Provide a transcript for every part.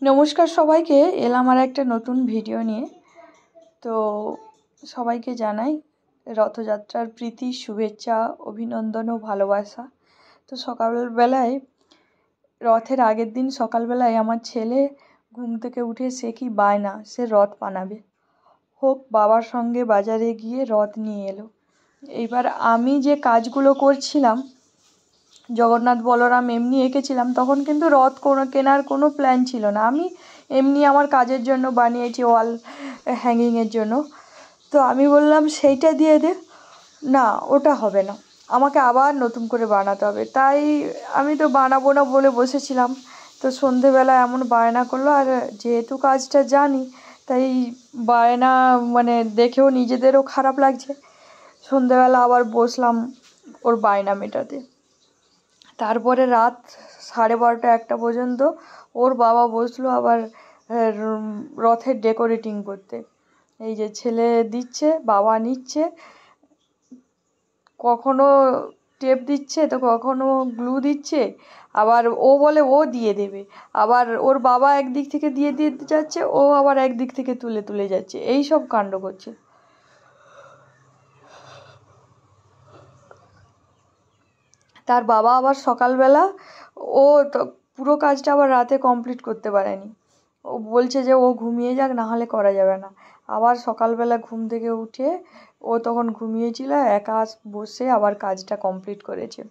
নমস্কার সবাইকে, এলাম আর একটা নতুন ভিডিও নিয়ে। তো সবাইকে জানাই রথযাত্রার প্রীতি, শুভেচ্ছা, অভিনন্দন ও ভালোবাসা। তো সকালবেলায়, রথের আগের দিন সকালবেলায় আমার ছেলে ঘুম থেকে উঠে সে কি বায়না, সে রথ বানাবে। হোক বাবার সঙ্গে বাজারে গিয়ে রথ নিয়ে এলো। এইবার আমি যে কাজগুলো করছিলাম, জগন্নাথ বলরাম এমনি এঁকেছিলাম, তখন কিন্তু রথ কেনার কোনো প্ল্যান ছিল না। আমি এমনি আমার কাজের জন্য বানিয়েছি, ওয়াল হ্যাঙ্গিংয়ের জন্য। তো আমি বললাম সেইটা দিয়ে দে, না ওটা হবে না, আমাকে আবার নতুন করে বানাতে হবে। তাই আমি তো বানাবো না বলে বসেছিলাম। তো সন্ধেবেলা এমন বায়না করলো, আর যেহেতু কাজটা জানি তাই বায়না দেখেও নিজেদেরও খারাপ লাগছে। সন্ধেবেলা আবার বসলাম ওর বায়না মেটাতে। তারপরে রাত 12:30-1টা পর্যন্ত ওর বাবা বসলো আবার রথের ডেকোরেটিং করতে। এই যে ছেলে দিচ্ছে, বাবা নিচ্ছে, কখনো টেপ দিচ্ছে তো কখনো গ্লু দিচ্ছে, আবার ও বলে ও দিয়ে দেবে, আবার ওর বাবা একদিক থেকে দিয়ে দিতে যাচ্ছে, ও আবার একদিক থেকে তুলে তুলে যাচ্ছে, এই সব কাণ্ড করছে। তার বাবা আবার সকালবেলা, ও তো পুরো কাজটা আবার রাতে কমপ্লিট করতে পারেনি। ও বলছে যে ও ঘুমিয়ে যাক, না হলে করা যাবে না। আবার সকালবেলা ঘুম থেকে উঠে, ও তখন ঘুমিয়েছিল, একা বসে আবার কাজটা কমপ্লিট করেছে।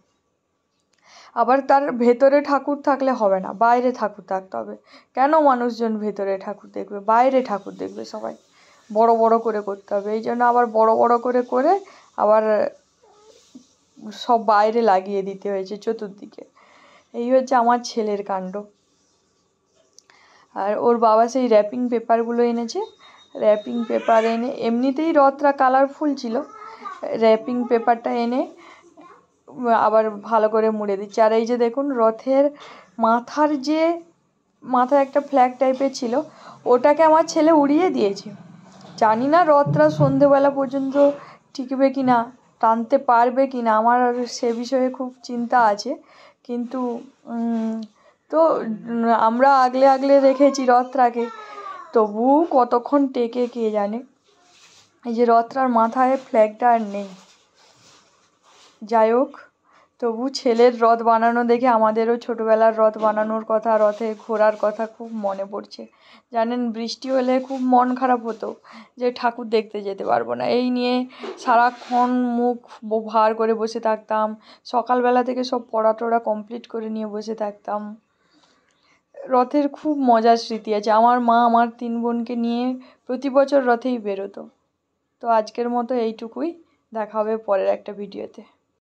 আবার তার ভেতরে ঠাকুর থাকলে হবে না, বাইরে ঠাকুর থাকতে হবে। কেন মানুষজন ভেতরে ঠাকুর দেখবে, বাইরে ঠাকুর দেখবে সবাই। বড় বড় করে করতে হবে, এই জন্য আবার বড় বড় করে করে আবার সব বাইরে লাগিয়ে দিতে হয়েছে চতুর্দিকে। এই হচ্ছে আমার ছেলের কাণ্ড। আর ওর বাবা সেই র্যাপিং পেপারগুলো এনেছে। র্যাপিং পেপার এনে, এমনিতেই রথটা কালারফুল ছিল, র্যাপিং পেপারটা এনে আবার ভালো করে মুড়ে দিচ্ছে। আর এই যে দেখুন, রথের মাথায় একটা ফ্ল্যাগ টাইপের ছিল, ওটাকে আমার ছেলে উড়িয়ে দিয়েছে। জানি না রথটা সন্ধেবেলা পর্যন্ত টিকবে কি না, টানতে পারবে কি না, আমার সে বিষয়ে খুব চিন্তা আছে। কিন্তু তো আমরা আগলে আগলে রেখেছি রথটাকে, তবু কতক্ষণ টেকে কে জানে। এই যে রথটার মাথায় ফ্ল্যাগটা আর নেই। যাই হোক, তবু ছেলের রথ বানানো দেখে আমাদেরও ছোটোবেলার রথ বানানোর কথা, রথে ঘোরার কথা খুব মনে পড়ছে। জানেন, বৃষ্টি হলে খুব মন খারাপ হতো যে ঠাকুর দেখতে যেতে পারবো না, এই নিয়ে সারাক্ষণ মুখ ভার করে বসে থাকতাম। সকালবেলা থেকে সব পড়া টড়া কমপ্লিট করে নিয়ে বসে থাকতাম। রথের খুব মজার স্মৃতি আছে। আমার মা আমার 3 বোনকে নিয়ে প্রতি বছর রথেই বেরোতো। তো আজকের মতো এইটুকুই, দেখা হবে পরের একটা ভিডিওতে।